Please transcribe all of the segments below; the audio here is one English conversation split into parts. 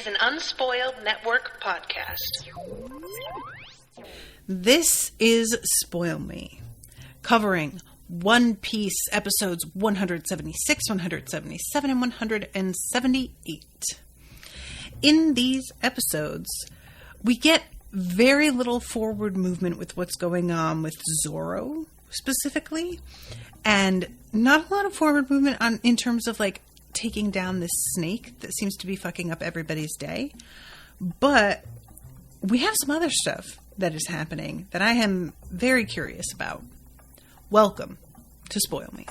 an Unspoiled Network podcast. This is Spoil Me, covering One Piece episodes 176, 177, and 178. In these episodes, we get very little forward movement with what's going on with Zoro specifically, and not a lot of forward movement in terms of like taking down this snake that seems to be fucking up everybody's day. But we have some other stuff that is happening that I am very curious about. Welcome to Spoil Me.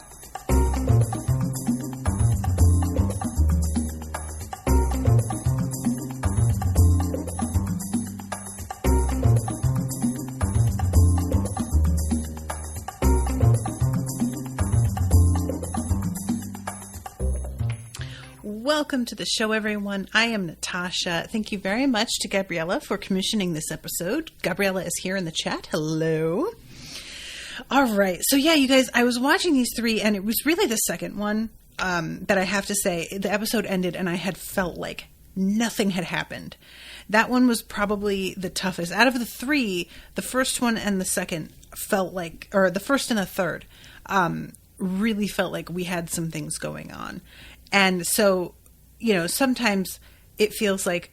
Welcome to the show, everyone. I am Natasha. Thank you very much to Gabriella for commissioning this episode. Gabriella is here in the chat. Hello. All right. So yeah, you guys, I was watching these three, and it was really the second one that I have to say, the episode ended and I had felt like nothing had happened. That one was probably the toughest. Out of the three, the first one and the second felt like, or the first and the third, really felt like we had some things going on. And so, you know, sometimes it feels like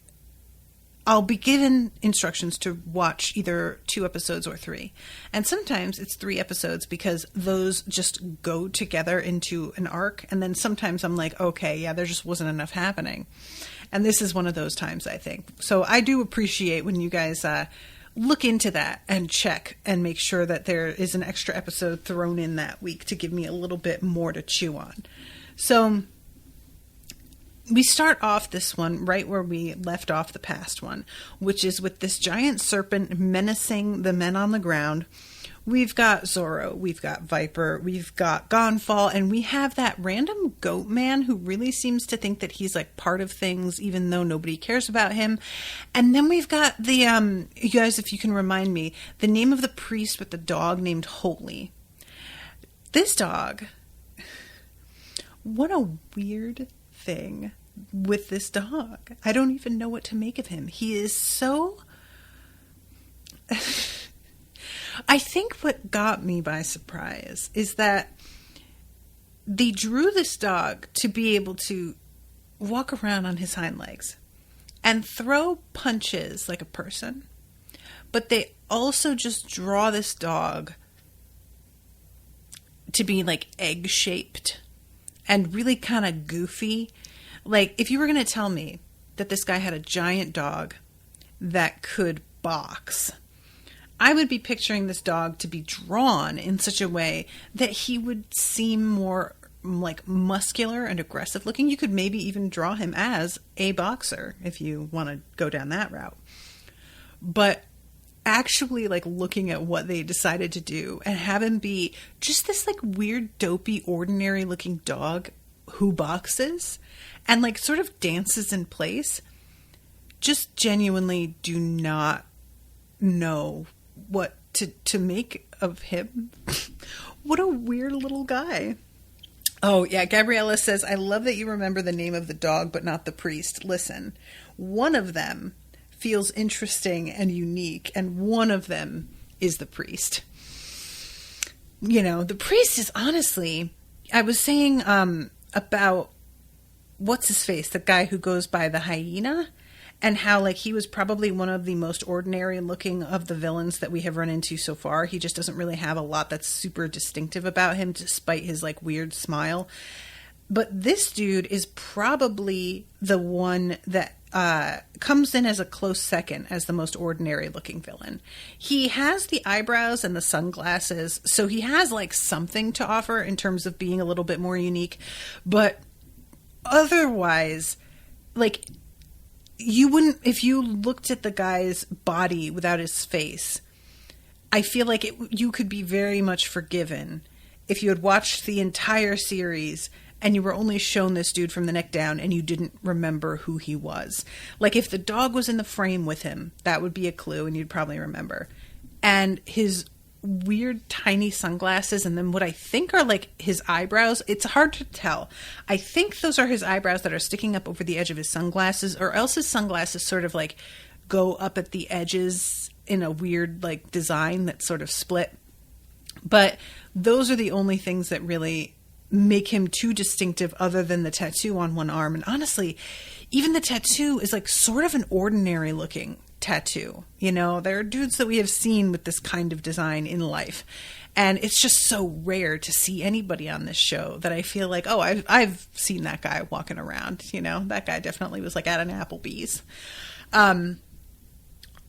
I'll be given instructions to watch either 2 episodes or 3. And sometimes it's 3 episodes because those just go together into an arc. And then sometimes I'm like, okay, yeah, there just wasn't enough happening. And this is one of those times, I think. So I do appreciate when you guys look into that and check and make sure that there is an extra episode thrown in that week to give me a little bit more to chew on. So we start off this one right where we left off the past one, which is with this giant serpent menacing the men on the ground. We've got Zoro, we've got Viper, we've got Gonfall, and we have that random goat man who really seems to think that he's like part of things, even though nobody cares about him. And then we've got the, you guys, if you can remind me, the name of the priest with the dog named Holy. This dog, what a weird thing with this dog. I don't even know what to make of him. He is so... I think what got me by surprise is that they drew this dog to be able to walk around on his hind legs and throw punches like a person. But they also just draw this dog to be like egg-shaped and really kind of goofy. Like, if you were going to tell me that this guy had a giant dog that could box, I would be picturing this dog to be drawn in such a way that he would seem more like muscular and aggressive looking. You could maybe even draw him as a boxer if you want to go down that route. But actually, like, looking at what they decided to do and have him be just this like weird, dopey, ordinary looking dog who boxes and like sort of dances in place, just genuinely do not know what to make of him. What a weird little guy. Oh yeah, Gabriella says, I love that you remember the name of the dog but not the priest. Listen, one of them feels interesting and unique, and one of them is the priest. You know, the priest is honestly, I was saying about what's his face, the guy who goes by the hyena, and how like he was probably one of the most ordinary looking of the villains that we have run into so far. He just doesn't really have a lot that's super distinctive about him, despite his like weird smile. But this dude is probably the one that comes in as a close second as the most ordinary looking villain. He has the eyebrows and the sunglasses, so he has like something to offer in terms of being a little bit more unique. But otherwise, like, you wouldn't, if you looked at the guy's body without his face, I feel like you could be very much forgiven if you had watched the entire series and you were only shown this dude from the neck down and you didn't remember who he was. Like, if the dog was in the frame with him, that would be a clue and you'd probably remember. And his weird tiny sunglasses and then what I think are like his eyebrows. It's hard to tell. I think those are his eyebrows that are sticking up over the edge of his sunglasses, or else his sunglasses sort of like go up at the edges in a weird like design that's sort of split. But those are the only things that really make him too distinctive, other than the tattoo on one arm. And honestly, even the tattoo is like sort of an ordinary looking tattoo. You know, there are dudes that we have seen with this kind of design in life, and it's just so rare to see anybody on this show that I feel like, oh, I've seen that guy walking around. You know, that guy definitely was like at an Applebee's.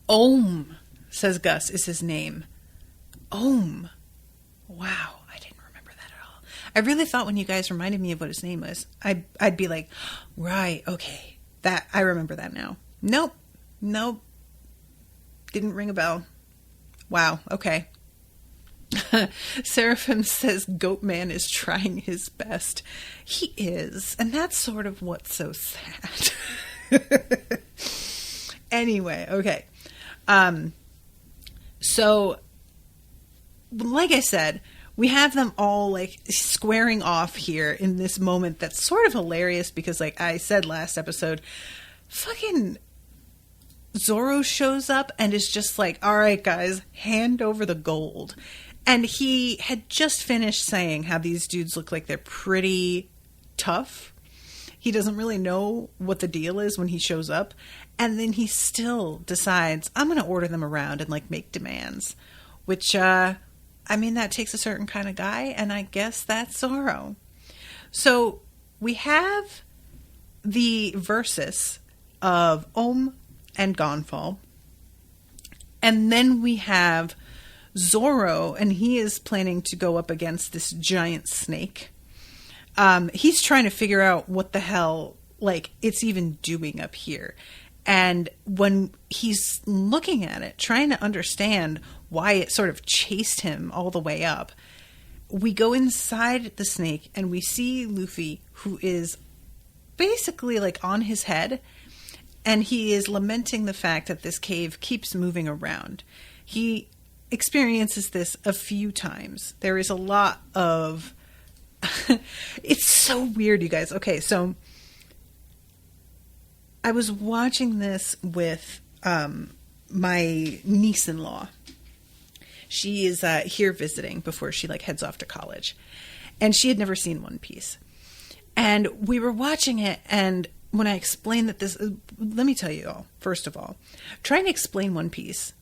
Ohm, says Gus, is his name. Ohm. Wow. I really thought when you guys reminded me of what his name was, I'd be like, right, okay, that I remember that now. Nope, didn't ring a bell. Wow, okay. Seraphim says Goatman is trying his best. He is, and that's sort of what's so sad. Anyway, okay. So, like I said, we have them all like squaring off here in this moment that's sort of hilarious because, like I said last episode, fucking Zorro shows up and is just like, all right, guys, hand over the gold. And he had just finished saying how these dudes look like they're pretty tough. He doesn't really know what the deal is when he shows up. And then he still decides, I'm going to order them around and like make demands, which, I mean, that takes a certain kind of guy, and I guess that's Zorro. So we have the versus of Ohm and Gonfall, and then we have Zorro, and he is planning to go up against this giant snake. He's trying to figure out what the hell, like, it's even doing up here. And when he's looking at it, trying to understand why it sort of chased him all the way up, we go inside the snake and we see Luffy, who is basically like on his head, and he is lamenting the fact that this cave keeps moving around. He experiences this a few times. There is a lot of... It's so weird, you guys. Okay, so I was watching this with my niece-in-law. She is here visiting before she like heads off to college, and she had never seen One Piece. And we were watching it, and when I explained that this, let me tell you all, first of all, trying to explain One Piece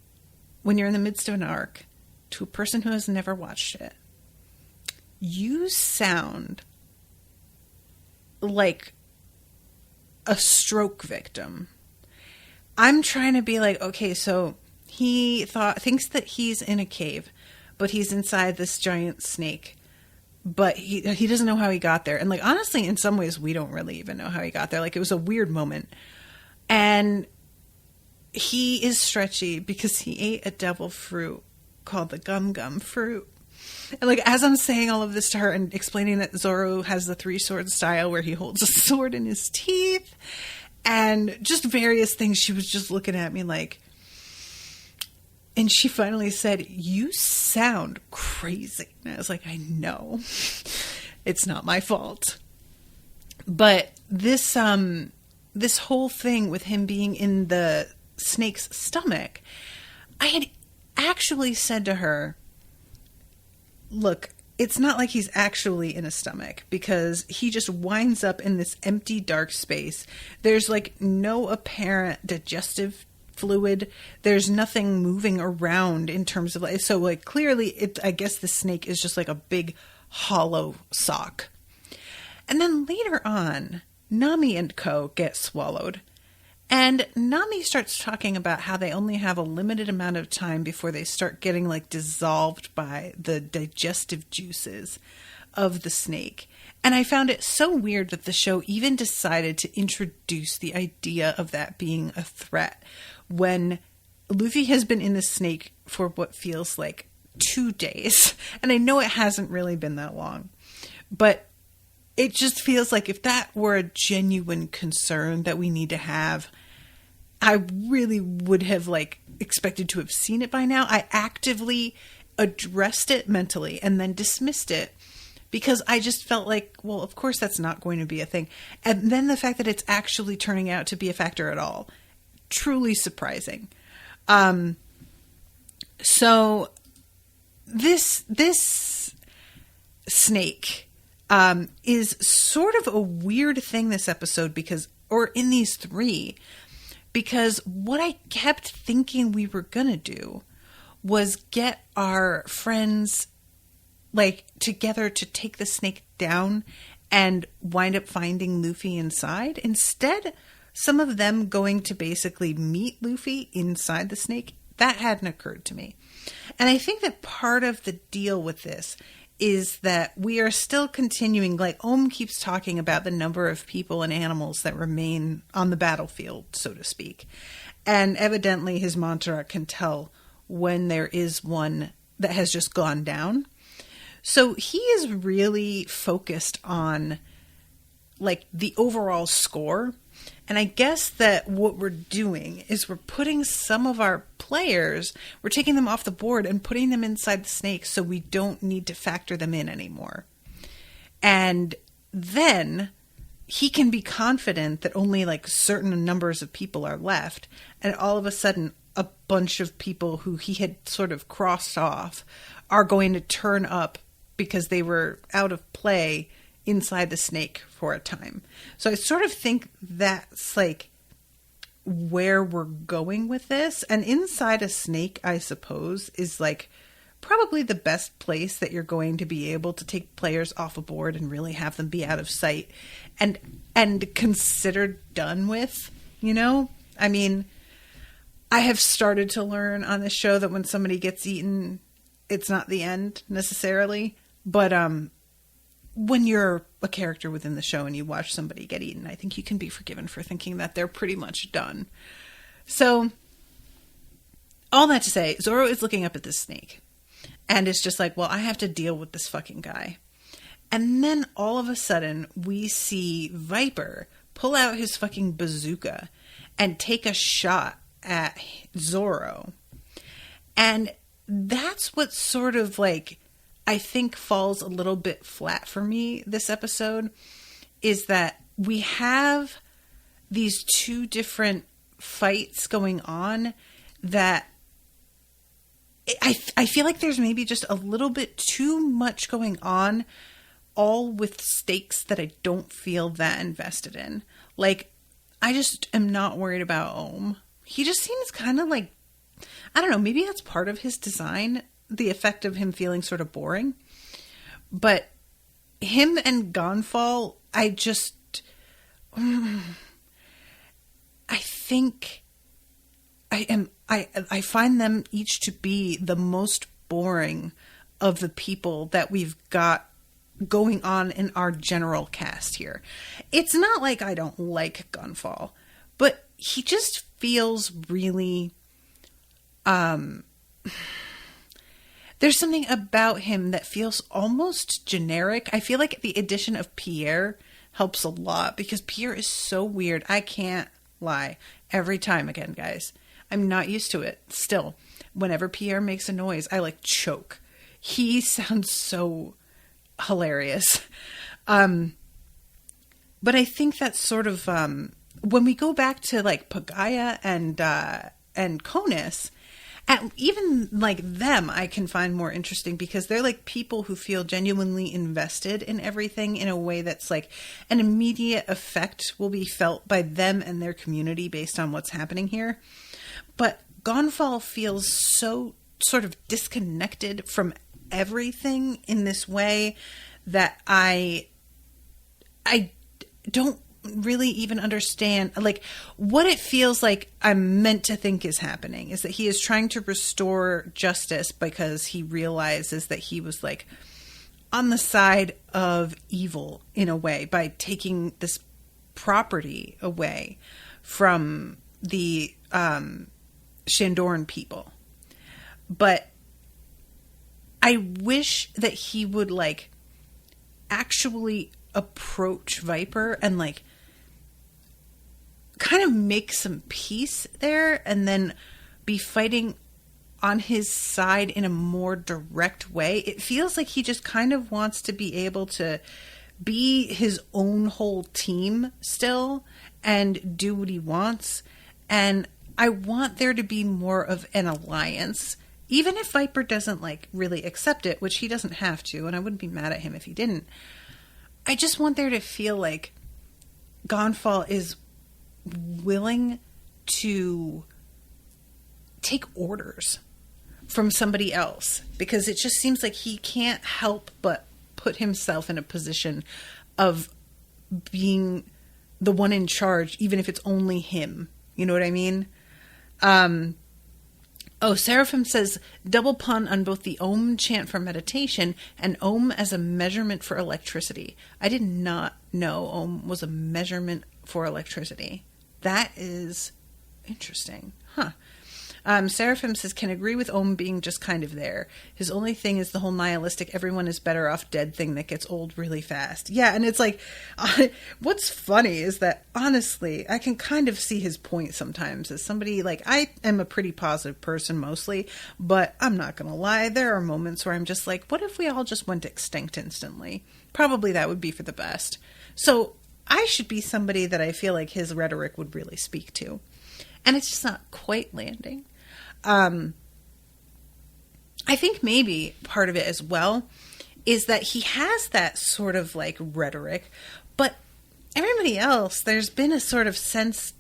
when you're in the midst of an arc to a person who has never watched it, you sound like a stroke victim. I'm trying to be like, okay, so he thinks that he's in a cave, but he's inside this giant snake, but he doesn't know how he got there. And like, honestly, in some ways, we don't really even know how he got there. Like, it was a weird moment. And he is stretchy because he ate a devil fruit called the gum gum fruit. And like, as I'm saying all of this to her and explaining that Zorro has the 3-sword style where he holds a sword in his teeth and just various things, she was just looking at me like, and she finally said, "You sound crazy." And I was like, I know. It's not my fault. But this whole thing with him being in the snake's stomach, I had actually said to her, look, it's not like he's actually in a stomach, because he just winds up in this empty, dark space. There's like no apparent digestive fluid. There's nothing moving around in terms of like, so like clearly I guess the snake is just like a big hollow sock. And then later on, Nami and Co get swallowed. And Nami starts talking about how they only have a limited amount of time before they start getting like dissolved by the digestive juices of the snake. And I found it so weird that the show even decided to introduce the idea of that being a threat when Luffy has been in the snake for what feels like 2 days. And I know it hasn't really been that long, but it just feels like if that were a genuine concern that we need to have, I really would have like expected to have seen it by now. I actively addressed it mentally and then dismissed it because I just felt like, well, of course that's not going to be a thing. And then the fact that it's actually turning out to be a factor at all, truly surprising. So this snake is sort of a weird thing this episode because, or in these three, because what I kept thinking we were going to do was get our friends like together to take the snake down and wind up finding Luffy inside. Instead, some of them going to basically meet Luffy inside the snake. That hadn't occurred to me. And I think that part of the deal with this is that we are still continuing, like Ohm keeps talking about the number of people and animals that remain on the battlefield, so to speak. And evidently his mantra can tell when there is one that has just gone down. So he is really focused on like the overall score. And I guess that what we're doing is we're putting some of our players, we're taking them off the board and putting them inside the snake so we don't need to factor them in anymore. And then he can be confident that only like certain numbers of people are left. And all of a sudden, a bunch of people who he had sort of crossed off are going to turn up because they were out of play inside the snake for a time. So I sort of think that's like where we're going with this. And inside a snake, I suppose, is like probably the best place that you're going to be able to take players off a board and really have them be out of sight and considered done with, you know? I mean, I have started to learn on this show that when somebody gets eaten, it's not the end necessarily, but when you're a character within the show and you watch somebody get eaten, I think you can be forgiven for thinking that they're pretty much done. So, all that to say, Zoro is looking up at this snake. And it's just like, well, I have to deal with this fucking guy. And then all of a sudden, we see Viper pull out his fucking bazooka and take a shot at Zoro. And that's what sort of like I think falls a little bit flat for me this episode, is that we have these two different fights going on that I feel like there's maybe just a little bit too much going on, all with stakes that I don't feel that invested in. Like, I just am not worried about Ohm. He just seems kind of like, I don't know, maybe that's part of his design, the effect of him feeling sort of boring. But him and Gonfall, I think I find them each to be the most boring of the people that we've got going on in our general cast here. It's not like I don't like Gunfall, but he just feels really there's something about him that feels almost generic. I feel like the addition of Pierre helps a lot because Pierre is so weird. I can't lie. Every time again, guys. I'm not used to it. Still, whenever Pierre makes a noise, I like choke. He sounds so hilarious. But I think that's sort of when we go back to like Pagaya and Conus, and even like them, I can find more interesting because they're like people who feel genuinely invested in everything in a way that's like an immediate effect will be felt by them and their community based on what's happening here. But Gonfall feels so sort of disconnected from everything in this way that I don't really even understand like what it feels like I'm meant to think is happening is that he is trying to restore justice because he realizes that he was like on the side of evil in a way by taking this property away from the Shandoran people. But I wish that he would like actually approach Viper and like kind of make some peace there and then be fighting on his side in a more direct way. It feels like he just kind of wants to be able to be his own whole team still and do what he wants. And I want there to be more of an alliance, even if Viper doesn't like really accept it, which he doesn't have to, and I wouldn't be mad at him if he didn't. I just want there to feel like Gonfall is willing to take orders from somebody else, because it just seems like he can't help but put himself in a position of being the one in charge, even if it's only him. You know what I mean? Seraphim says, double pun on both the Om chant for meditation and Om as a measurement for electricity. I did not know Om was a measurement for electricity. That is interesting. Huh. Seraphim says, can agree with Om being just kind of there. His only thing is the whole nihilistic, everyone is better off dead thing that gets old really fast. Yeah, and it's like, what's funny is that, honestly, I can kind of see his point sometimes as somebody, like, I am a pretty positive person mostly, but I'm not going to lie, there are moments where I'm just like, what if we all just went extinct instantly? Probably that would be for the best. So I should be somebody that I feel like his rhetoric would really speak to. And it's just not quite landing. I think maybe part of it as well is that he has that sort of like rhetoric, but everybody else, there's been a sort of sense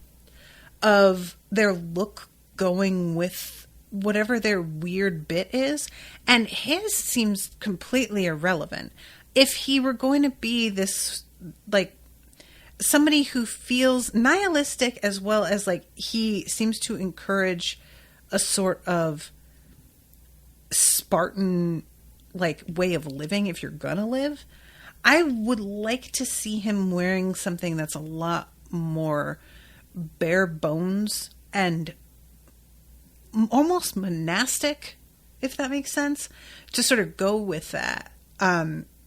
of their look going with whatever their weird bit is, and his seems completely irrelevant. If he were going to be this, like, somebody who feels nihilistic as well as, like, he seems to encourage a sort of Spartan, like, way of living if you're gonna live, I would like to see him wearing something that's a lot more bare bones and almost monastic, if that makes sense, to sort of go with that.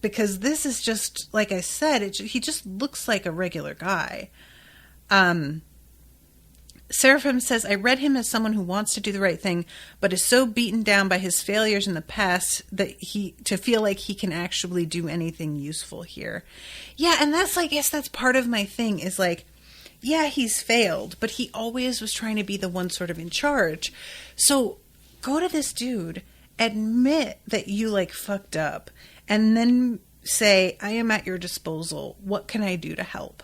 Because this is just, like I said, he just looks like a regular guy. Seraphim says, I read him as someone who wants to do the right thing, but is so beaten down by his failures in the past that to feel like he can actually do anything useful here. Yeah, and that's, I guess that's part of my thing is like, yeah, he's failed, but he always was trying to be the one sort of in charge. So go to this dude, admit that you like fucked up, and then say, I am at your disposal. What can I do to help?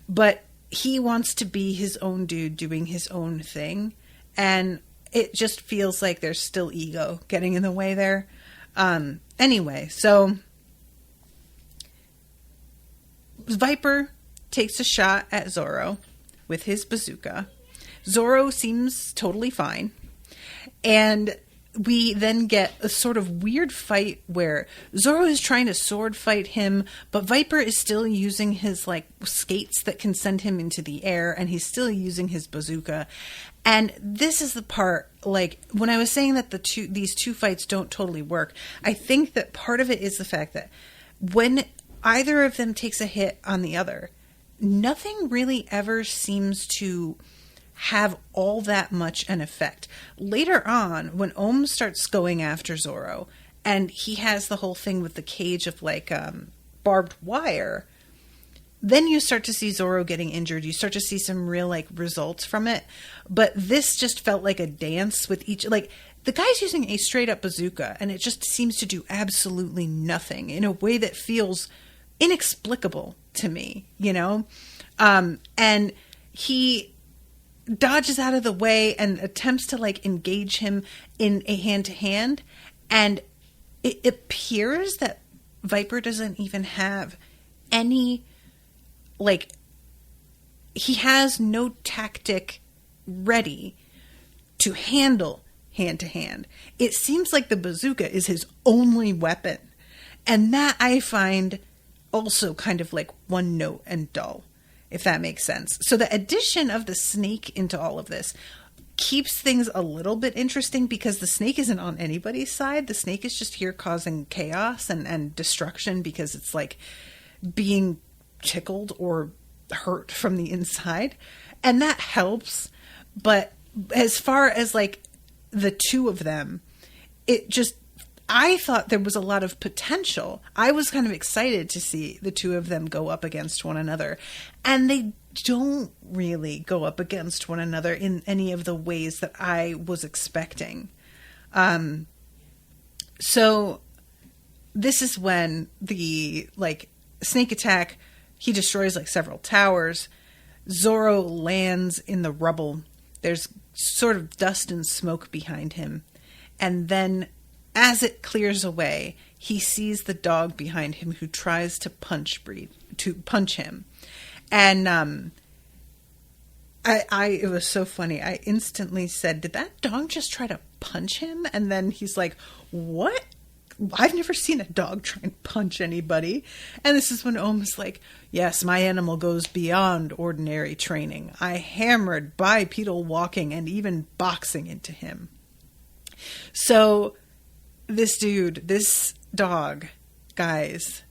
But he wants to be his own dude doing his own thing. And it just feels like there's still ego getting in the way there. Anyway, so Viper takes a shot at Zoro with his bazooka. Zoro seems totally fine. And we then get a sort of weird fight where Zoro is trying to sword fight him, but Viper is still using his like skates that can send him into the air, and he's still using his bazooka. And this is the part, like, when I was saying that these two fights don't totally work, I think that part of it is the fact that when either of them takes a hit on the other, nothing really ever seems to have all that much an effect. Later on, when Om starts going after Zoro, and he has the whole thing with the cage of like barbed wire, then you start to see Zoro getting injured. You start to see some real like results from it. But this just felt like a dance with each, like, the guy's using a straight up bazooka, and it just seems to do absolutely nothing in a way that feels inexplicable to me, you know? And he dodges out of the way and attempts to like engage him in a hand-to-hand, and it appears that Viper doesn't even have any, like, he has no tactic ready to handle hand-to-hand. It seems like the bazooka is his only weapon, and that I find also kind of like one note and dull, if that makes sense. So the addition of the snake into all of this keeps things a little bit interesting, because the snake isn't on anybody's side. The snake is just here causing chaos and destruction because it's like being tickled or hurt from the inside. And that helps. But as far as like the two of them, I thought there was a lot of potential. I was kind of excited to see the two of them go up against one another. And they don't really go up against one another in any of the ways that I was expecting. So this is when the, like, snake attack, he destroys, like, several towers. Zoro lands in the rubble. There's sort of dust and smoke behind him. And then, as it clears away, he sees the dog behind him who tries to punch him. And it was so funny. I instantly said, did that dog just try to punch him? And then he's like, what? I've never seen a dog try and punch anybody. And this is when Ohm is like, yes, my animal goes beyond ordinary training. I hammered bipedal walking and even boxing into him. So this dog, guys,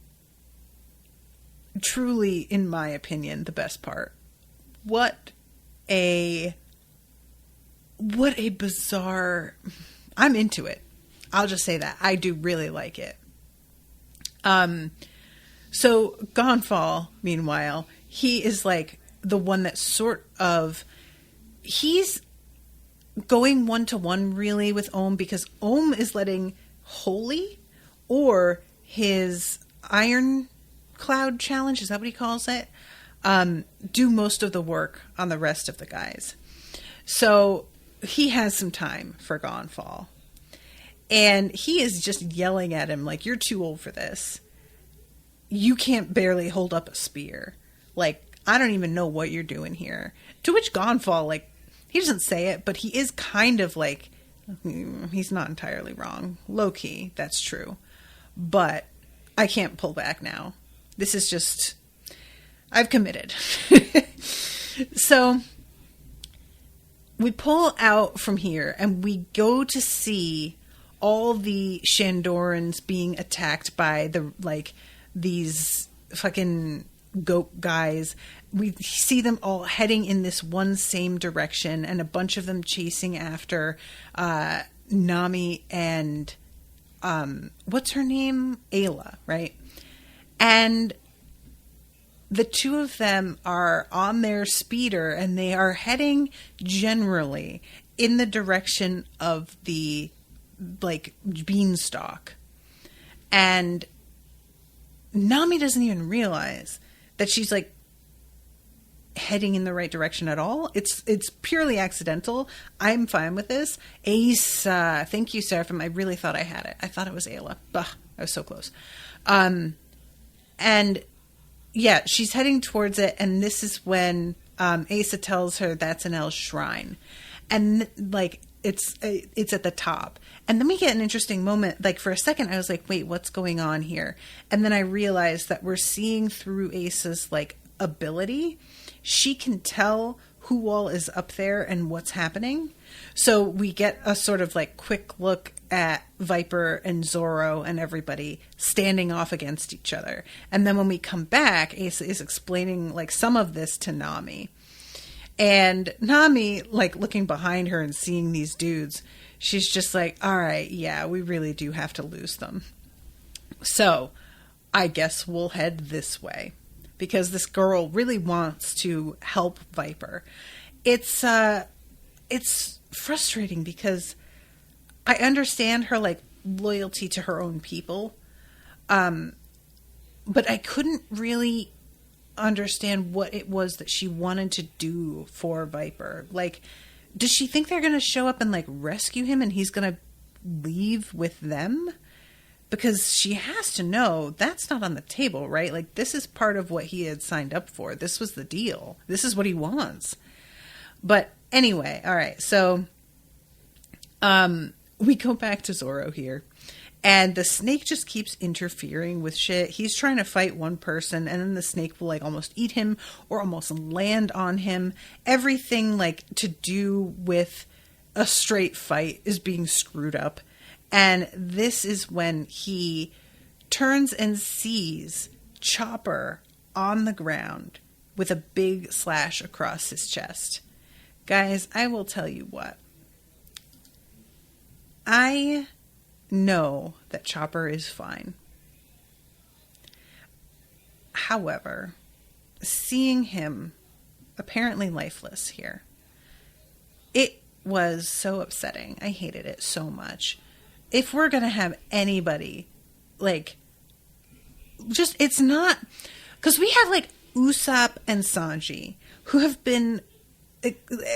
truly, in my opinion, the best part. What a bizarre... I'm into it. I'll just say that. I do really like it. So Gonfall, meanwhile, he is like the one that he's going 1-to-1 really with Ohm, because Ohm is letting Holy, or his Iron Cloud challenge, is that what he calls it? Do most of the work on the rest of the guys. So he has some time for Gonfall. And he is just yelling at him like, you're too old for this. You can't barely hold up a spear. Like, I don't even know what you're doing here. To which Gonfall, like, he doesn't say it, but he is kind of like, he's not entirely wrong. Low key, that's true. But I can't pull back now. This is just, I've committed. So we pull out from here and we go to see all the Shandorans being attacked by these fucking goat guys. We see them all heading in this one same direction, and a bunch of them chasing after Nami and what's her name? Ayla, right? And the two of them are on their speeder, and they are heading generally in the direction of the beanstalk. And Nami doesn't even realize that she's heading in the right direction at all. It's purely accidental. I'm fine with this. Ace, thank you, Seraphim. I really thought I had it. I thought it was Ayla. Bah, I was so close. And yeah, she's heading towards it, and this is when Asa tells her that's an El's shrine. And it's at the top. And then we get an interesting moment. For a second, I was like, wait, what's going on here? And then I realized that we're seeing through Asa's ability. She can tell who all is up there and what's happening. So we get a sort of quick look at Viper and Zoro and everybody standing off against each other. And then when we come back, Asa is explaining some of this to Nami. And Nami, looking behind her and seeing these dudes, she's just like, all right, yeah, we really do have to lose them. So I guess we'll head this way, because this girl really wants to help Viper. It's frustrating because I understand her loyalty to her own people. But I couldn't really understand what it was that she wanted to do for Viper. Does she think they're going to show up and rescue him and he's going to leave with them? Because she has to know that's not on the table, right? This is part of what he had signed up for. This was the deal. This is what he wants. But anyway, all right. So we go back to Zoro here. And the snake just keeps interfering with shit. He's trying to fight one person, and then the snake will almost eat him or almost land on him. Everything to do with a straight fight is being screwed up. And this is when he turns and sees Chopper on the ground with a big slash across his chest. Guys, I will tell you what. I know that Chopper is fine. However, seeing him apparently lifeless here, it was so upsetting. I hated it so much. If we're going to have anybody, like, just, it's not, because we have, like, Usopp and Sanji, who have been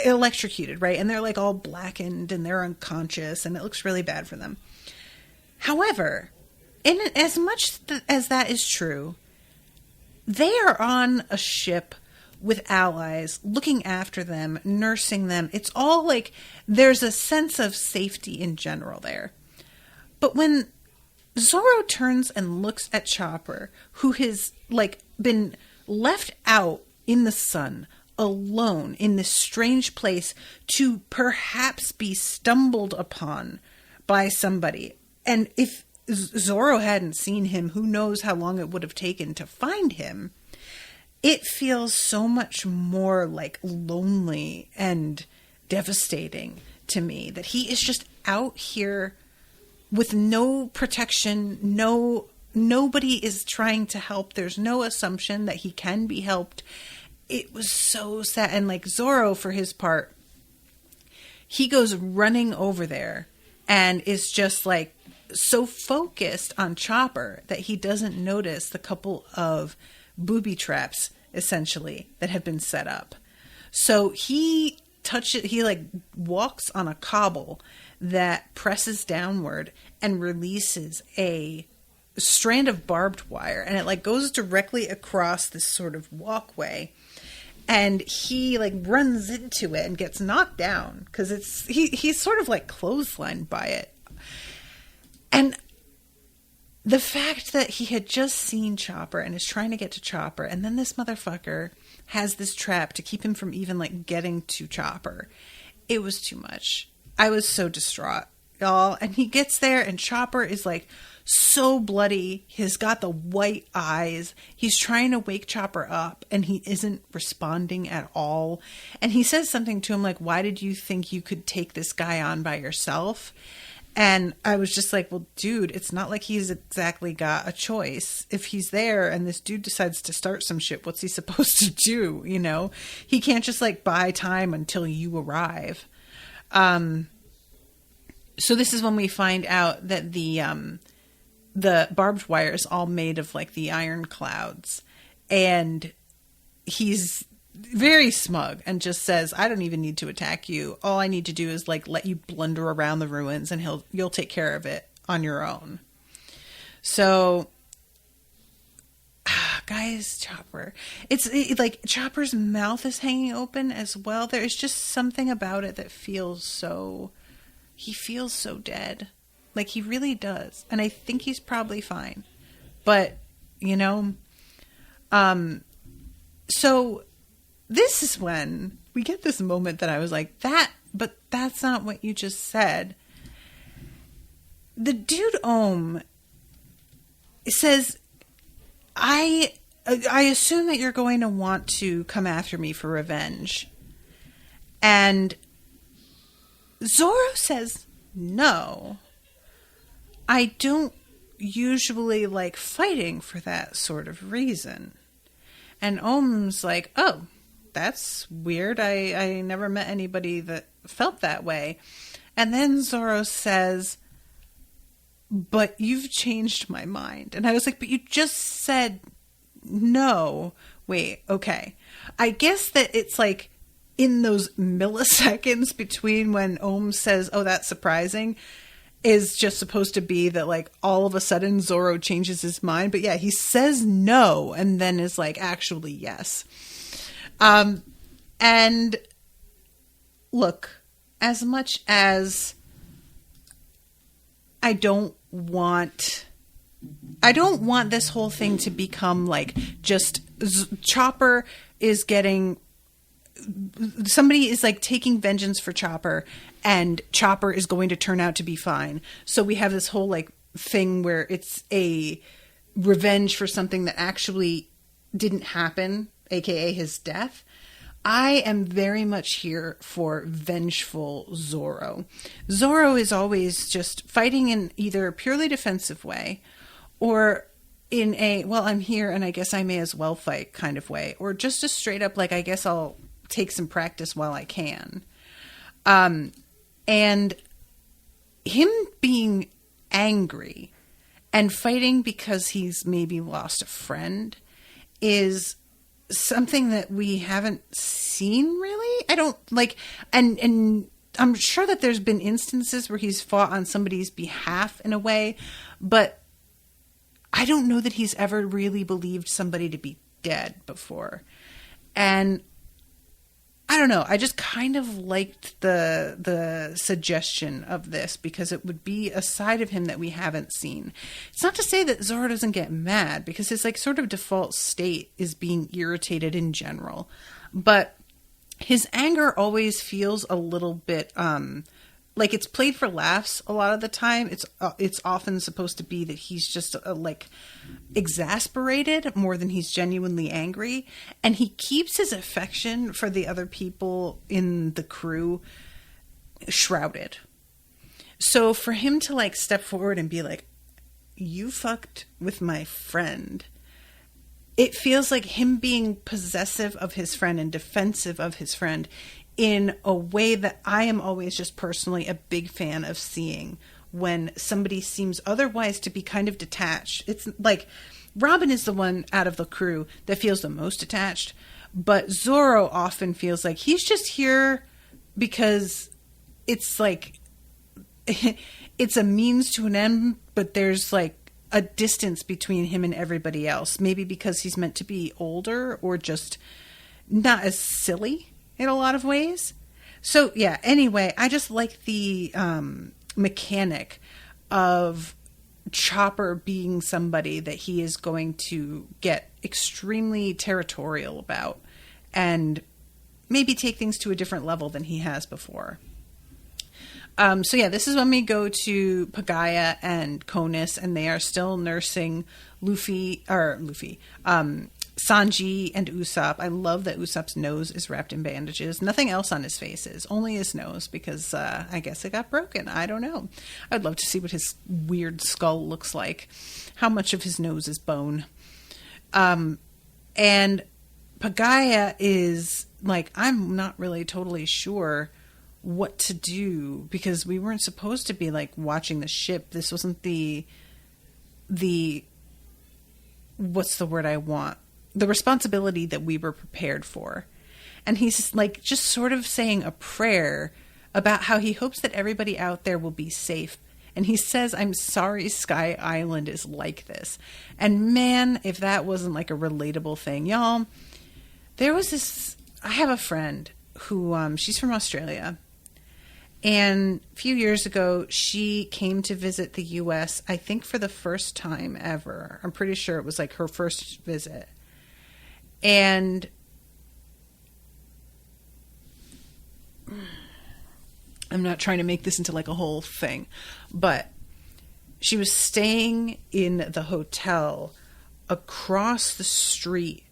electrocuted, right? And they're, like, all blackened, and they're unconscious, and it looks really bad for them. However, in as much as that is true, they are on a ship with allies, looking after them, nursing them. It's all like there's a sense of safety in general there. But when Zoro turns and looks at Chopper, who has like been left out in the sun, alone in this strange place, to perhaps be stumbled upon by somebody, and if Zoro hadn't seen him, who knows how long it would have taken to find him, it feels so much more like lonely and devastating to me that he is just out here with no protection, nobody is trying to help. There's no assumption that he can be helped. It was so sad. And like Zoro, for his part, he goes running over there and is just like so focused on Chopper that he doesn't notice the couple of booby traps, essentially, that have been set up. So he like walks on a cobble that presses downward and releases a strand of barbed wire, and it like goes directly across this sort of walkway, and he like runs into it and gets knocked down because he's sort of like clotheslined by it. And the fact that he had just seen Chopper and is trying to get to Chopper, and then this motherfucker has this trap to keep him from even like getting to Chopper, it was too much. I was so distraught, y'all. And he gets there and Chopper is like so bloody. He's got the white eyes. He's trying to wake Chopper up and he isn't responding at all. And he says something to him like, "Why did you think you could take this guy on by yourself?" And I was just like, well, dude, it's not like he's exactly got a choice. If he's there and this dude decides to start some shit, what's he supposed to do? You know, he can't just like buy time until you arrive. So this is when we find out that the barbed wire is all made of like the iron clouds, and he's very smug and just says, "I don't even need to attack you. All I need to do is like let you blunder around the ruins and you'll take care of it on your own." So guys, Chopper, it's like Chopper's mouth is hanging open as well. There is just something about it that feels so dead. Like he really does. And I think he's probably fine. But, you know, so this is when we get this moment that I was like, but that's not what you just said. The dude Ohm says, I assume that you're going to want to come after me for revenge. And Zoro says, no, I don't usually like fighting for that sort of reason. And Ohm's like, oh, that's weird. I never met anybody that felt that way. And then Zoro says, but you've changed my mind. And I was like, but you just said no. Wait, okay. I guess that it's like in those milliseconds between when Ohm says, oh, that's surprising, is just supposed to be that like all of a sudden Zoro changes his mind. But yeah, he says no and then is like, actually, yes. And look, as much as I don't want this whole thing to become like just Chopper is getting, somebody is like taking vengeance for Chopper and Chopper is going to turn out to be fine. So we have this whole like thing where it's a revenge for something that actually didn't happen, aka his death. I am very much here for vengeful Zoro. Zoro is always just fighting in either a purely defensive way or in a, well, I'm here and I guess I may as well fight kind of way, or just a straight up, like, I guess I'll take some practice while I can. And him being angry and fighting because he's maybe lost a friend is something that we haven't seen really. I don't like, and I'm sure that there's been instances where he's fought on somebody's behalf in a way, but I don't know that he's ever really believed somebody to be dead before. And I don't know. I just kind of liked the suggestion of this because it would be a side of him that we haven't seen. It's not to say that Zoro doesn't get mad, because his like sort of default state is being irritated in general. But his anger always feels a little bit like it's played for laughs a lot of the time. It's often supposed to be that he's just like exasperated more than he's genuinely angry, and he keeps his affection for the other people in the crew shrouded. So for him to like step forward and be like, "You fucked with my friend," it feels like him being possessive of his friend and defensive of his friend in a way that I am always just personally a big fan of seeing when somebody seems otherwise to be kind of detached. It's like Robin is the one out of the crew that feels the most attached, but Zoro often feels like he's just here because it's like it's a means to an end, but there's like a distance between him and everybody else. Maybe because he's meant to be older or just not as silly in a lot of ways. So yeah, anyway, I just like the mechanic of Chopper being somebody that he is going to get extremely territorial about and maybe take things to a different level than he has before. So yeah, this is when we go to Pagaya and Konus, and they are still nursing Sanji and Usopp. I love that Usopp's nose is wrapped in bandages. Nothing else on his face is, only his nose, because I guess it got broken. I don't know. I'd love to see what his weird skull looks like. How much of his nose is bone? And Pagaya is like, I'm not really totally sure what to do, because we weren't supposed to be like watching the ship. This wasn't the what's the word I want? The responsibility that we were prepared for. And he's like just sort of saying a prayer about how he hopes that everybody out there will be safe. And he says, "I'm sorry Sky Island is like this." And man, if that wasn't like a relatable thing, y'all. There was this, I have a friend who, she's from Australia. And a few years ago, she came to visit the U.S., I think for the first time ever. I'm pretty sure it was like her first visit. And I'm not trying to make this into like a whole thing, but she was staying in the hotel across the street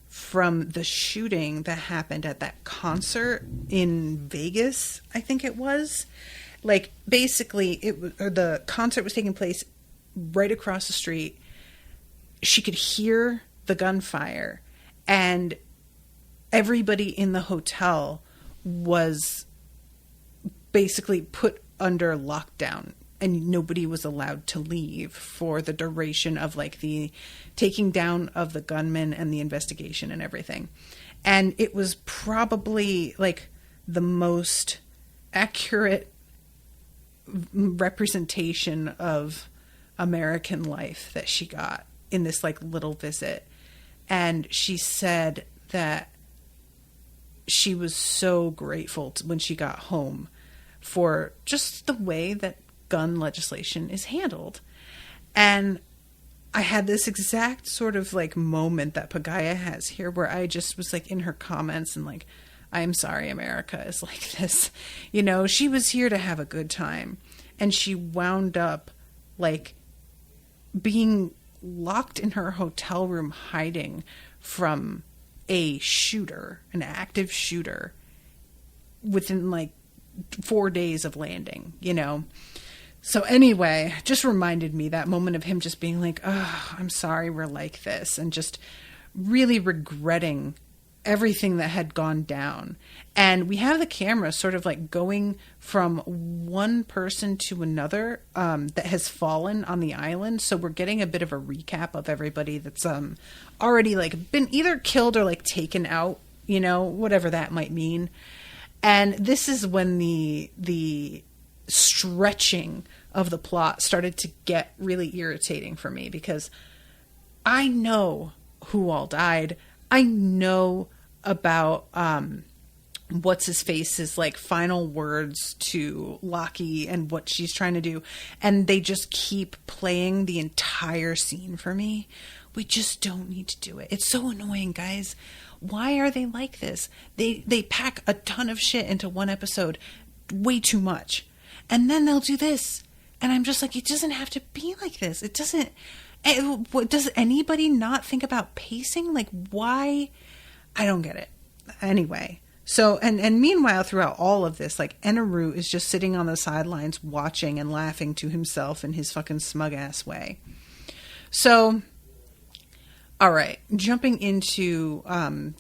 from the shooting that happened at that concert in Vegas, I think it was. Like, basically, the concert was taking place right across the street. She could hear the gunfire, and everybody in the hotel was basically put under lockdown, and nobody was allowed to leave for the duration of like the taking down of the gunman and the investigation and everything. And it was probably like the most accurate representation of American life that she got in this like little visit. And she said that she was so grateful when she got home for just the way that gun legislation is handled. And I had this exact sort of like moment that Pagaya has here, where I just was like in her comments and like, "I'm sorry America is like this." You know, she was here to have a good time, and she wound up like being locked in her hotel room hiding from a shooter, an active shooter, within like 4 days of landing, you know? So anyway, just reminded me that moment of him just being like, oh, I'm sorry we're like this. And just really regretting everything that had gone down. And we have the camera sort of like going from one person to another that has fallen on the island. So we're getting a bit of a recap of everybody that's already like been either killed or like taken out, you know, whatever that might mean. And this is when the stretching of the plot started to get really irritating for me, because I know who all died. I know about what's his face's like final words to Lockie and what she's trying to do, and they just keep playing the entire scene for me. We just don't need to do it. It's so annoying, guys. Why are they like this? They pack a ton of shit into one episode, way too much. And then they'll do this. And I'm just like, it doesn't have to be like this. It doesn't. Does anybody not think about pacing? Like, why? I don't get it. Anyway. So, and meanwhile, throughout all of this, like, Eneru is just sitting on the sidelines watching and laughing to himself in his fucking smug ass way. So, all right. Jumping into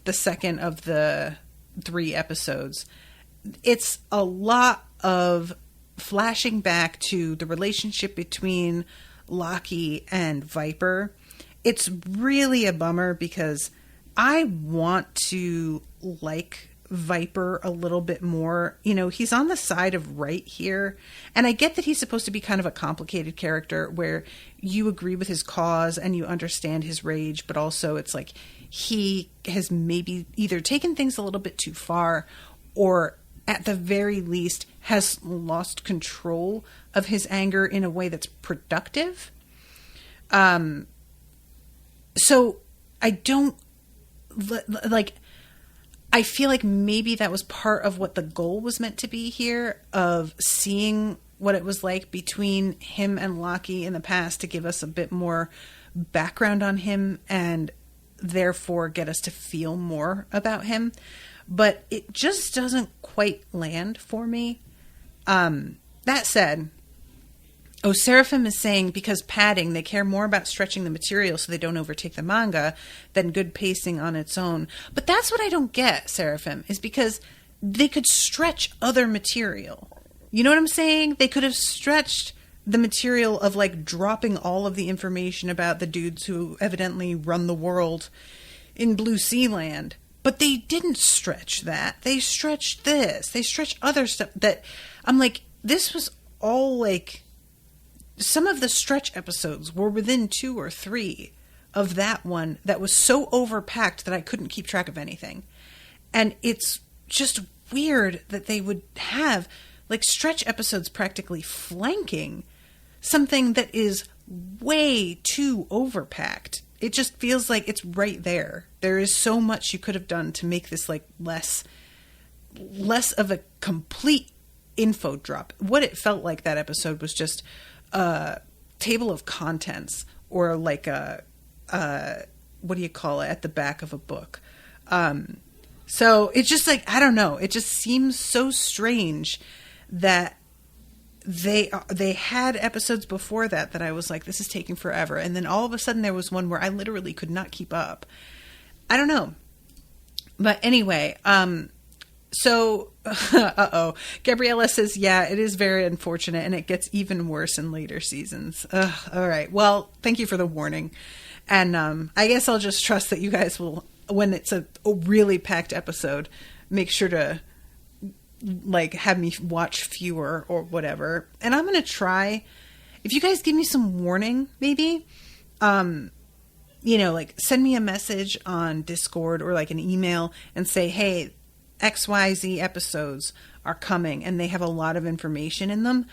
the second of the 3 episodes. It's a lot of flashing back to the relationship between Lockie and Viper. It's really a bummer because I want to like Viper a little bit more. You know, he's on the side of right here. And I get that he's supposed to be kind of a complicated character where you agree with his cause and you understand his rage, but also it's like he has maybe either taken things a little bit too far, or at the very least has lost control of his anger in a way that's productive. So I don't like, I feel like maybe that was part of what the goal was meant to be here, of seeing what it was like between him and Lockie in the past to give us a bit more background on him and therefore get us to feel more about him. But it just doesn't quite land for me. That said, Seraphim is saying because padding, they care more about stretching the material so they don't overtake the manga than good pacing on its own. But that's what I don't get, Seraphim, is because they could stretch other material. You know what I'm saying? They could have stretched the material of like dropping all of the information about the dudes who evidently run the world in Blue Sea Land. But they didn't stretch that. They stretched this. They stretched other stuff that I'm like, this was all like, some of the stretch episodes were within 2 or 3 of that one that was so overpacked that I couldn't keep track of anything. And it's just weird that they would have like stretch episodes practically flanking something that is way too overpacked. It just feels like it's right there. There is so much you could have done to make this like less of a complete info drop. What it felt like that episode was just a table of contents, or like a what do you call it, at the back of a book. So it's just like, I don't know. It just seems so strange that they had episodes before that I was like, this is taking forever. And then all of a sudden there was one where I literally could not keep up. I don't know. But anyway, so, Gabriella says, yeah, it is very unfortunate and it gets even worse in later seasons. All right. Well, thank you for the warning. And I guess I'll just trust that you guys will, when it's a really packed episode, make sure to like have me watch fewer or whatever. And I'm going to try, if you guys give me some warning, maybe, you know, like send me a message on Discord or like an email and say, hey, XYZ episodes are coming and they have a lot of information in them.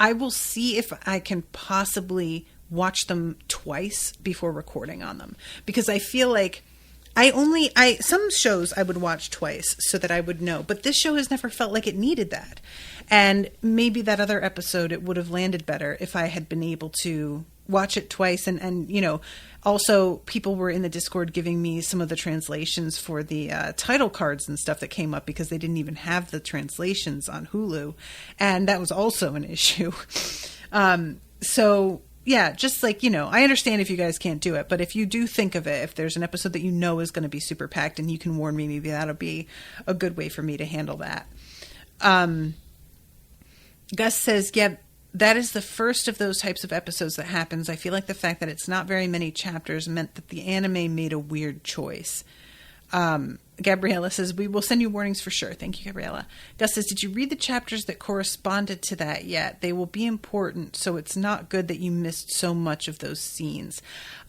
I will see if I can possibly watch them twice before recording on them, because I feel like some shows I would watch twice so that I would know, but this show has never felt like it needed that. And maybe that other episode, it would have landed better if I had been able to watch it twice. And you know, also people were in the Discord giving me some of the translations for the title cards and stuff that came up because they didn't even have the translations on Hulu. And that was also an issue. So yeah, just like, you know, I understand if you guys can't do it, but if you do think of it, if there's an episode that you know is going to be super packed and you can warn me, maybe that'll be a good way for me to handle that. Gus says, yeah, that is the first of those types of episodes that happens. I feel like the fact that it's not very many chapters meant that the anime made a weird choice. Gabriella says, we will send you warnings for sure. Thank you, Gabriella. Gus says, did you read the chapters that corresponded to that yet? They will be important, so it's not good that you missed so much of those scenes.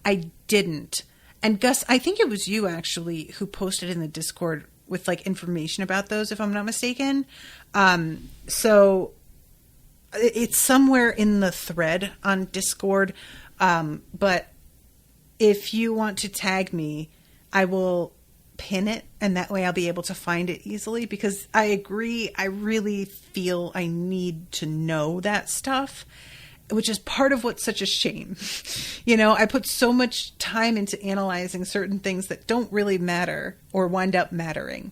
I didn't. And Gus, I think it was you actually who posted in the Discord with like information about those, if I'm not mistaken. So it's somewhere in the thread on Discord. But if you want to tag me, I will pin it, and that way I'll be able to find it easily, because I agree, I really feel I need to know that stuff, which is part of what's such a shame. You know, I put so much time into analyzing certain things that don't really matter or wind up mattering.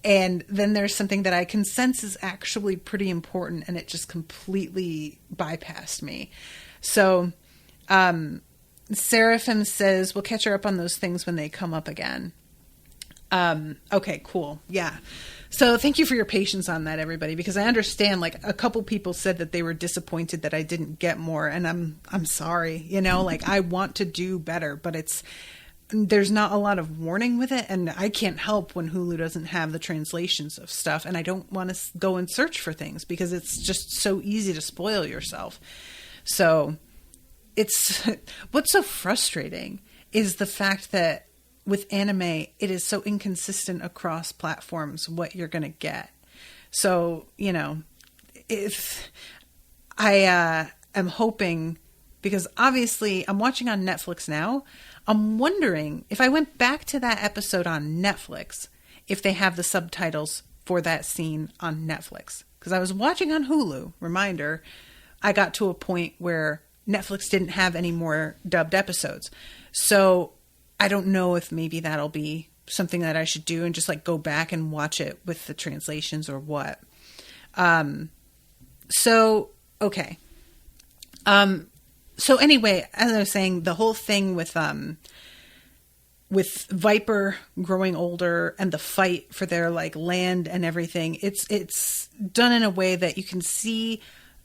And then there's something that I can sense is actually pretty important, and it just completely bypassed me. So, Seraphim says, we'll catch her up on those things when they come up again. Okay, cool. Yeah. So thank you for your patience on that, everybody, because I understand, like, a couple people said that they were disappointed that I didn't get more, and I'm sorry, you know, like, I want to do better, but there's not a lot of warning with it, and I can't help when Hulu doesn't have the translations of stuff, and I don't want to go and search for things because it's just so easy to spoil yourself. So what's so frustrating is the fact that with anime, it is so inconsistent across platforms what you're going to get. So, you know, if I am hoping, because obviously I'm watching on Netflix now, I'm wondering if I went back to that episode on Netflix, if they have the subtitles for that scene on Netflix. Because I was watching on Hulu, reminder, I got to a point where Netflix didn't have any more dubbed episodes. So I don't know if maybe that'll be something that I should do and just like go back and watch it with the translations or what. So, okay. So anyway, as I was saying, the whole thing with Viper growing older and the fight for their like land and everything, it's done in a way that you can see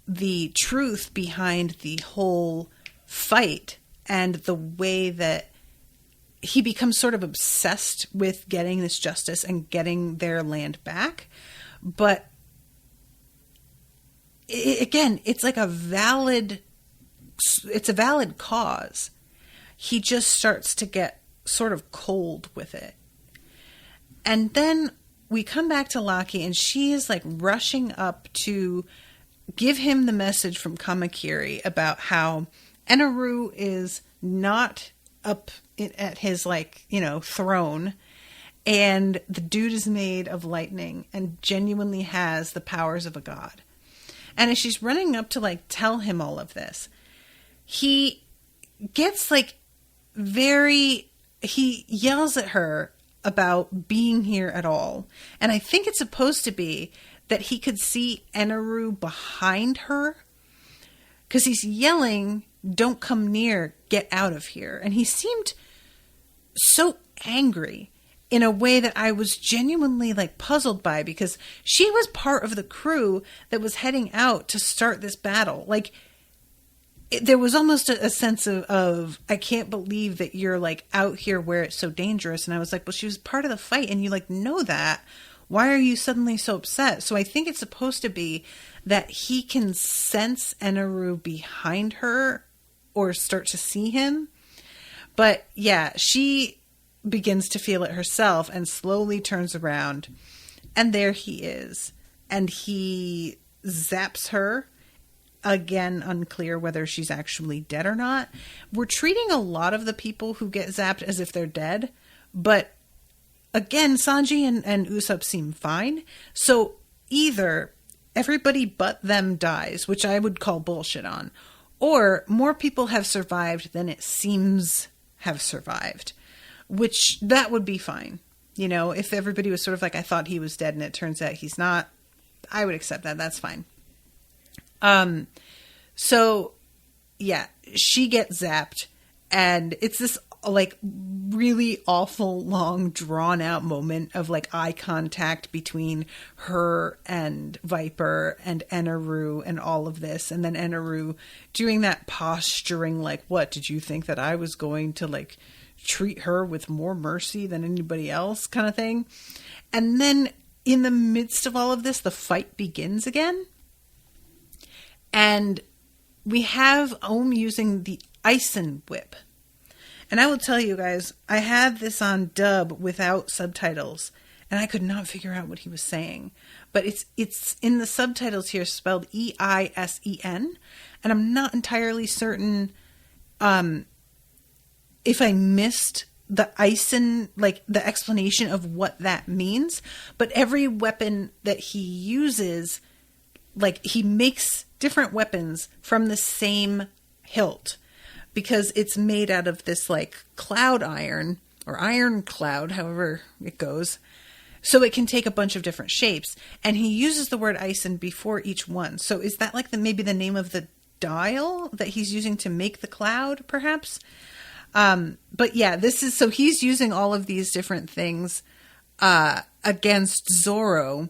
the truth behind the whole fight and the way that he becomes sort of obsessed with getting this justice and getting their land back. But again, it's like a valid cause. He just starts to get sort of cold with it. And then we come back to Laki, and she is like rushing up to give him the message from Kamakiri about how Eneru is not up at his, like, you know, throne, and the dude is made of lightning and genuinely has the powers of a god. And as she's running up to like tell him all of this, he gets like he yells at her about being here at all. And I think it's supposed to be that he could see Eneru behind her, because he's yelling, "Don't come near, get out of here." And he seemed so angry in a way that I was genuinely like puzzled by, because she was part of the crew that was heading out to start this battle. Like, there was almost a sense of, I can't believe that you're like out here where it's so dangerous. And I was like, well, she was part of the fight and you like know that. Why are you suddenly so upset? So I think it's supposed to be that he can sense Eneru behind her or start to see him. But yeah, she begins to feel it herself and slowly turns around. And there he is. And he zaps her. Again, unclear whether she's actually dead or not. We're treating a lot of the people who get zapped as if they're dead. But again, Sanji and Usopp seem fine. So either everybody but them dies, which I would call bullshit on, Or more people have survived than it seems have survived, which that would be fine. You know, if everybody was sort of like, I thought he was dead and it turns out he's not, I would accept that. That's fine. So yeah, she gets zapped, and it's this like really awful, long, drawn out moment of like eye contact between her and Viper and Eneru and all of this. And then Eneru doing that posturing, like, what, did you think that I was going to like treat her with more mercy than anybody else kind of thing? And then in the midst of all of this, the fight begins again. And we have Ohm using the Ison whip. And I will tell you guys, I had this on dub without subtitles, and I could not figure out what he was saying. But it's in the subtitles here spelled E-I-S-E-N, and I'm not entirely certain if I missed the Ison, like the explanation of what that means. But every weapon that he uses, like he makes different weapons from the same hilt, because it's made out of this like cloud iron or iron cloud, however it goes. So it can take a bunch of different shapes, and he uses the word Ison before each one. So is that like maybe the name of the dial that he's using to make the cloud, perhaps? But yeah, so he's using all of these different things, against Zoro.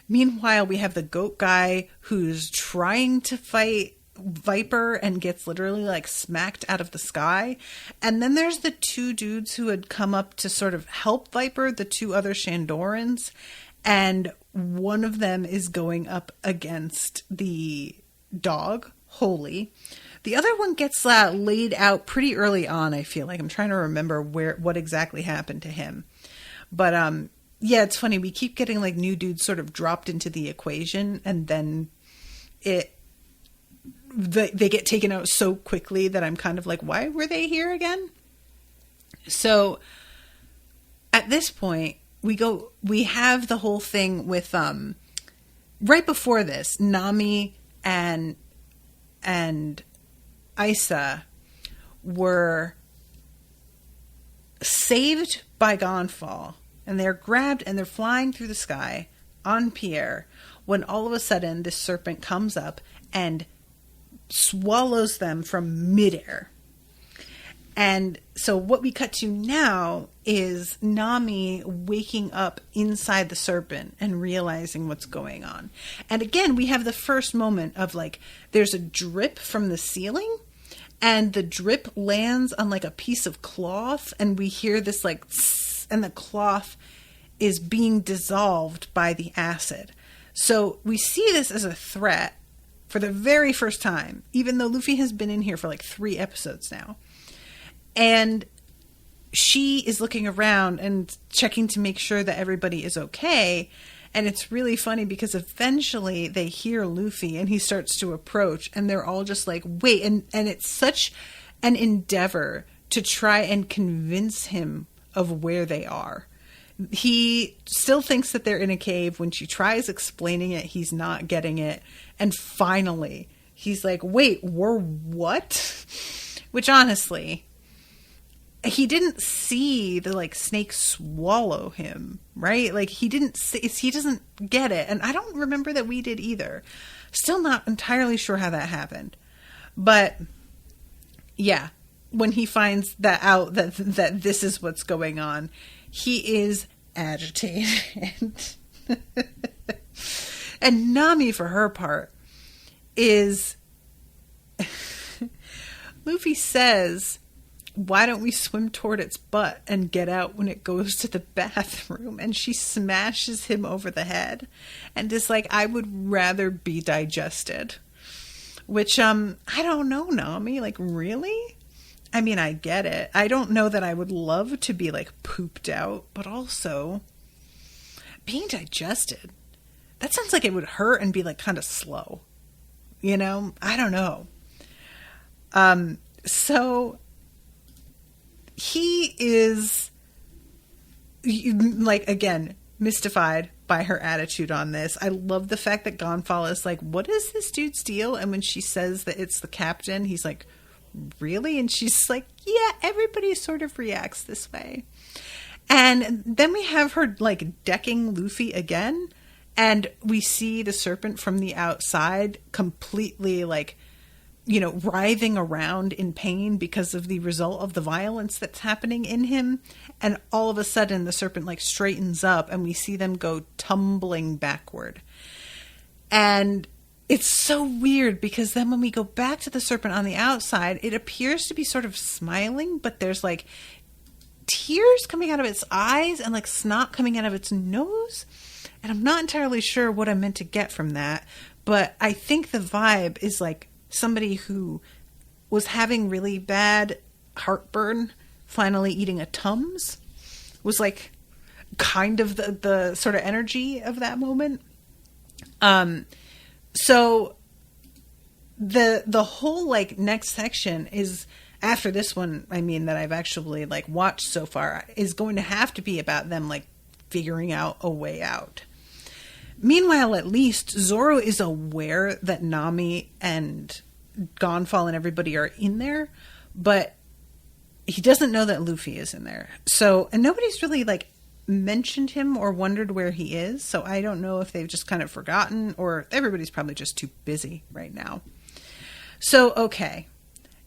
Meanwhile, we have the goat guy who's trying to fight Viper and gets literally like smacked out of the sky. And then there's the two dudes who had come up to sort of help Viper, the two other Shandorans. And one of them is going up against the dog, Holy. The other one gets laid out pretty early on, I feel like. I'm trying to remember what exactly happened to him. But yeah, it's funny. We keep getting like new dudes sort of dropped into the equation, and then they get taken out so quickly that I'm kind of like, why were they here again? So at this point, we have the whole thing with right before this, Nami and Isa were saved by Gonfall, and they're grabbed and they're flying through the sky on Pierre when all of a sudden this serpent comes up and swallows them from midair. And so what we cut to now is Nami waking up inside the serpent and realizing what's going on. And again, we have the first moment of like, there's a drip from the ceiling, and the drip lands on like a piece of cloth, and we hear this like, tss, and the cloth is being dissolved by the acid. So we see this as a threat for the very first time, even though Luffy has been in here for like 3 episodes now. And she is looking around and checking to make sure that everybody is okay. And it's really funny because eventually they hear Luffy and he starts to approach, and they're all just like, wait. And it's such an endeavor to try and convince him of where they are. He still thinks that they're in a cave. When she tries explaining it, he's not getting it. And finally, he's like, wait, we're what? Which honestly, he didn't see the like snake swallow him, right? Like he doesn't get it. And I don't remember that we did either. Still not entirely sure how that happened. But yeah, when he finds that out that this is what's going on, he is agitated. And Nami, for her part, is Luffy says, why don't we swim toward its butt and get out when it goes to the bathroom? And she smashes him over the head and is like, I would rather be digested. Which, I don't know, Nami. Like, really? I mean, I get it. I don't know that I would love to be, like, pooped out. But also, being digested, that sounds like it would hurt and be, like, kind of slow. You know? I don't know. So he is, like, again, mystified by her attitude on this. I love the fact that Gonfall is like, what is this dude's deal? And when she says that it's the captain, he's like, really? And she's like, yeah, everybody sort of reacts this way. And then we have her like decking Luffy again. And we see the serpent from the outside completely like, you know, writhing around in pain because of the result of the violence that's happening in him. And all of a sudden the serpent like straightens up and we see them go tumbling backward. And it's so weird because then when we go back to the serpent on the outside, it appears to be sort of smiling, but there's like tears coming out of its eyes and like snot coming out of its nose. And I'm not entirely sure what I'm meant to get from that, but I think the vibe is like somebody who was having really bad heartburn, finally eating a Tums, was like kind of the sort of energy of that moment. So the whole like next section is, after this one, I mean, that I've actually like watched so far, is going to have to be about them like figuring out a way out. Meanwhile, at least Zoro is aware that Nami and Gonfall and everybody are in there, but he doesn't know that Luffy is in there. So, and nobody's really like mentioned him or wondered where he is. So I don't know if they've just kind of forgotten or everybody's probably just too busy right now. So, okay.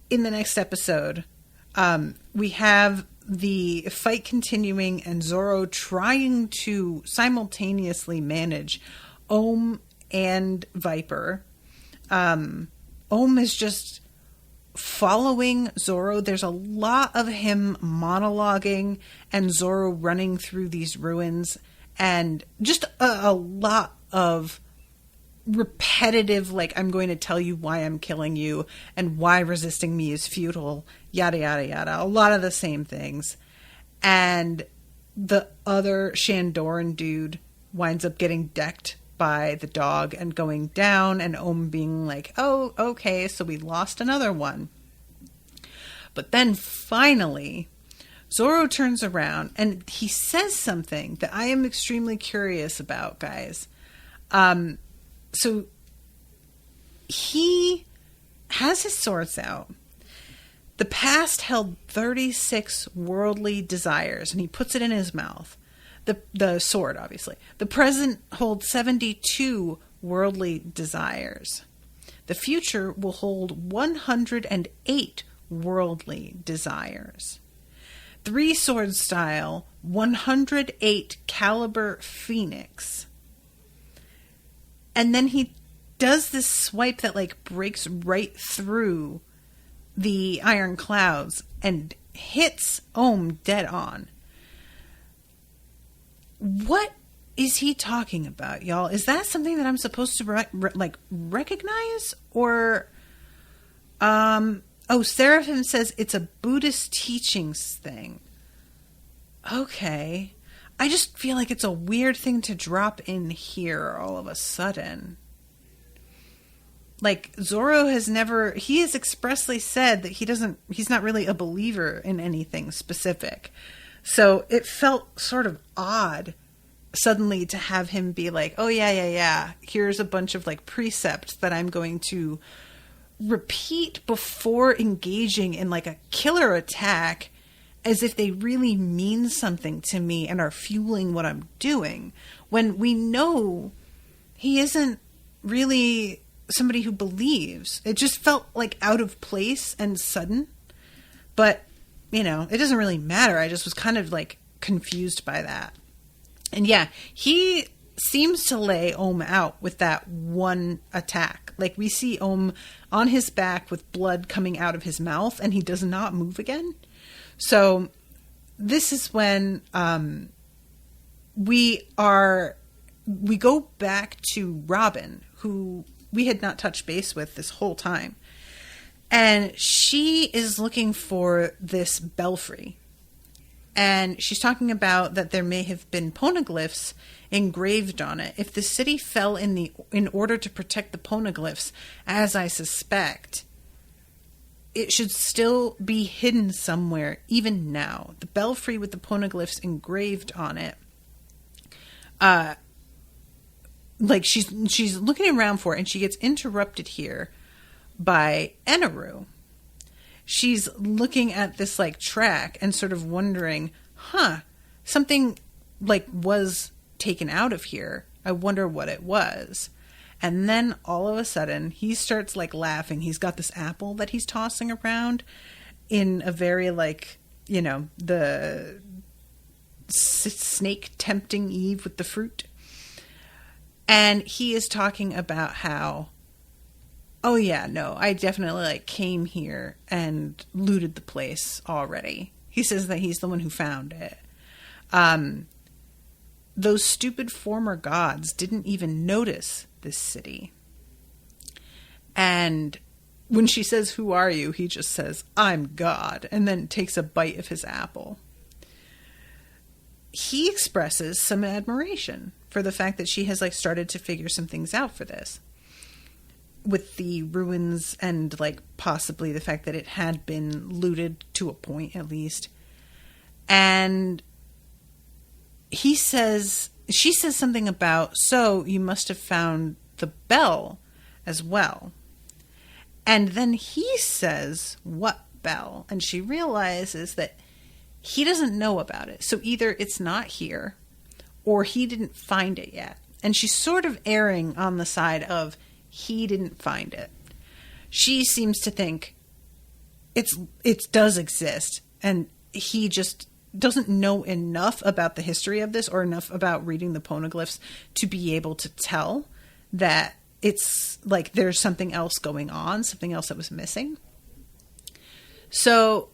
In the next episode, we have the fight continuing and Zoro trying to simultaneously manage Ohm and Viper. Ohm is just following Zoro. There's a lot of him monologuing and Zoro running through these ruins, and just a lot of repetitive, like, I'm going to tell you why I'm killing you and why resisting me is futile, yada, yada, yada. A lot of the same things. And the other Shandoran dude winds up getting decked by the dog and going down, and Ohm being like, oh, okay, so we lost another one. But then finally, Zoro turns around and he says something that I am extremely curious about, guys. So he has his swords out. The past held 36 worldly desires, and he puts it in his mouth. The sword, obviously. The present holds 72 worldly desires. The future will hold 108 worldly desires. 3 sword style, 108 caliber phoenix. And then he does this swipe that like breaks right through the iron clouds and hits Ohm dead on. What is he talking about, y'all? Is that something that I'm supposed to recognize? Or, Seraphim says it's a Buddhist teachings thing. Okay. I just feel like it's a weird thing to drop in here all of a sudden. Like, Zoro has he has expressly said that he's not really a believer in anything specific. So it felt sort of odd suddenly to have him be like, oh yeah, here's a bunch of like precepts that I'm going to repeat before engaging in like a killer attack, as if they really mean something to me and are fueling what I'm doing, when we know he isn't really somebody who believes. It just felt like out of place and sudden, but you know, it doesn't really matter. I just was kind of like confused by that. And yeah, he seems to lay Ohm out with that one attack. Like, we see Ohm on his back with blood coming out of his mouth, and he does not move again. So this is when we go back to Robin, who we had not touched base with this whole time. And she is looking for this belfry. And she's talking about that there may have been poneglyphs engraved on it. If the city fell in order to protect the poneglyphs, as I suspect, it should still be hidden somewhere, even now. The belfry with the poneglyphs engraved on it like she's looking around for it, and she gets interrupted here by Eneru. She's looking at this like track and sort of wondering, something like was taken out of here. I wonder what it was. And then all of a sudden he starts like laughing. He's got this apple that he's tossing around in a very like, you know, the snake tempting Eve with the fruit. And he is talking about how, oh yeah, no, I definitely like came here and looted the place already. He says that he's the one who found it. Those stupid former gods didn't even notice this city. And when she says, "Who are you?" he just says, "I'm God," and then takes a bite of his apple. He expresses some admiration for the fact that she has like started to figure some things out for this. With the ruins and like possibly the fact that it had been looted to a point at least. And she says something about, so you must have found the bell as well. And then he says, what bell? And she realizes that he doesn't know about it. So either it's not here or he didn't find it yet. And she's sort of erring on the side of he didn't find it. She seems to think it does exist, and he just doesn't know enough about the history of this or enough about reading the poneglyphs to be able to tell that it's like there's something else going on, something else that was missing. So,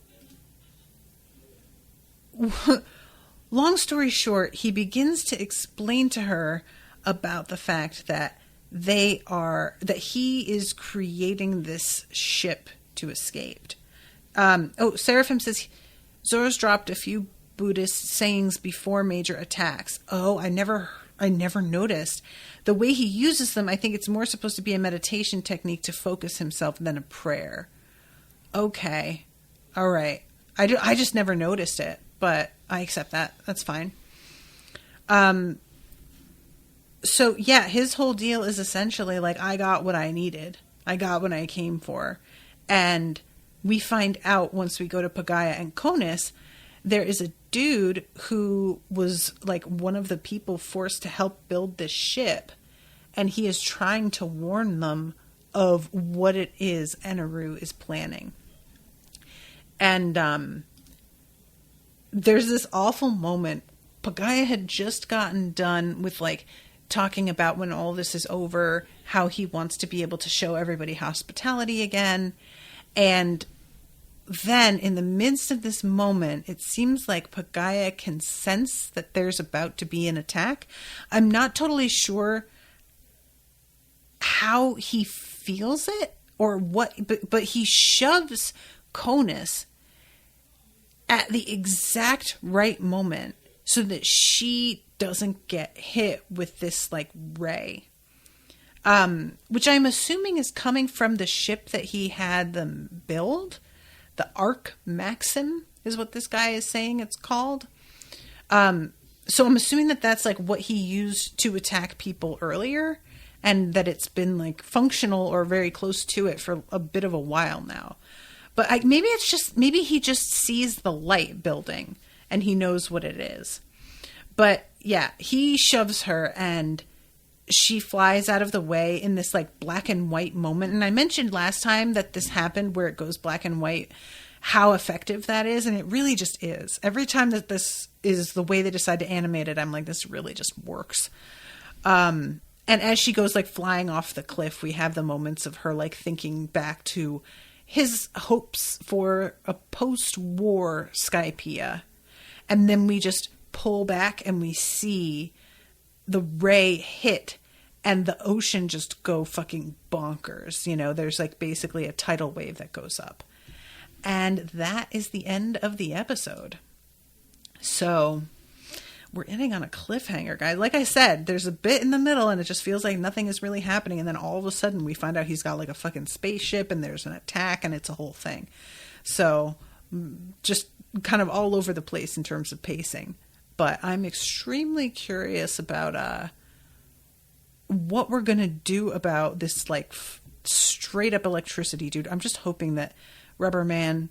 long story short, he begins to explain to her about the fact that he is creating this ship to escape. Seraphim says Zora's dropped a few Buddhist sayings before major attacks. Oh, I never noticed. The way he uses them, I think it's more supposed to be a meditation technique to focus himself than a prayer. Okay. All right. I just never noticed it, but I accept that. That's fine. So yeah, his whole deal is essentially like, I got what I needed. I got what I came for. And we find out once we go to Pagaia and Konis, there is a dude who was like one of the people forced to help build this ship. And he is trying to warn them of what it is Eneru is planning. And there's this awful moment. Pagaia had just gotten done with like talking about when all this is over, how he wants to be able to show everybody hospitality again. And then in the midst of this moment, it seems like Pagaia can sense that there's about to be an attack. I'm not totally sure how he feels it or what, but he shoves Konis at the exact right moment so that she doesn't get hit with this like ray, which I'm assuming is coming from the ship that he had them build. The Arc Maxim is what this guy is saying it's called. So I'm assuming that that's like what he used to attack people earlier, and that it's been like functional or very close to it for a bit of a while now. But maybe he just sees the light building and he knows what it is. But yeah, he shoves her and she flies out of the way in this like black and white moment. And I mentioned last time that this happened where it goes black and white, how effective that is. And it really just is. Every time that this is the way they decide to animate it, I'm like, this really just works. And as she goes like flying off the cliff, we have the moments of her like thinking back to his hopes for a post-war Skypeia. And then we just pull back and we see the ray hit and the ocean just go fucking bonkers. You know, there's like basically a tidal wave that goes up. And that is the end of the episode. So we're ending on a cliffhanger, guys. Like I said, there's a bit in the middle and it just feels like nothing is really happening. And then all of a sudden we find out he's got like a fucking spaceship and there's an attack and it's a whole thing. So just kind of all over the place in terms of pacing. But I'm extremely curious about what we're going to do about this, like, straight up electricity, dude. I'm just hoping that Rubber Man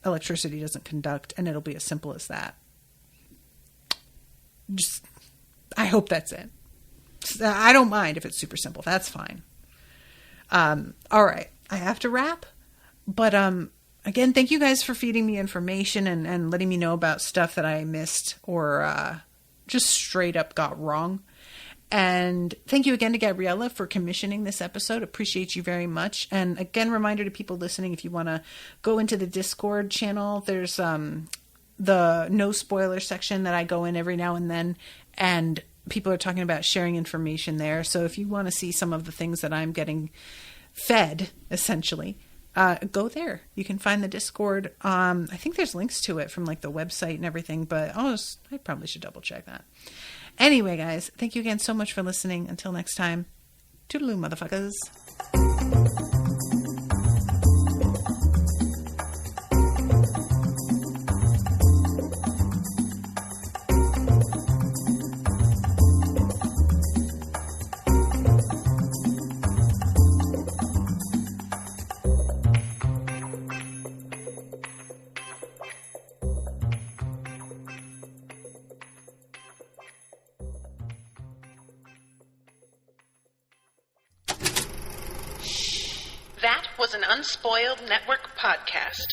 electricity doesn't conduct, and it'll be as simple as that. Just, I hope that's it. I don't mind if it's super simple. That's fine. All right. I have to wrap. But again, thank you guys for feeding me information and letting me know about stuff that I missed or just straight up got wrong. And thank you again to Gabriella for commissioning this episode. Appreciate you very much. And again, reminder to people listening, if you want to go into the Discord channel, there's the no spoiler section that I go in every now and then. And people are talking about sharing information there. So if you want to see some of the things that I'm getting fed, essentially, go there. You can find the Discord. I think there's links to it from like the website and everything, but I probably should double check that. Anyway, guys, thank you again so much for listening. Until next time, toodaloo, motherfuckers. That was an Unspoiled Network podcast.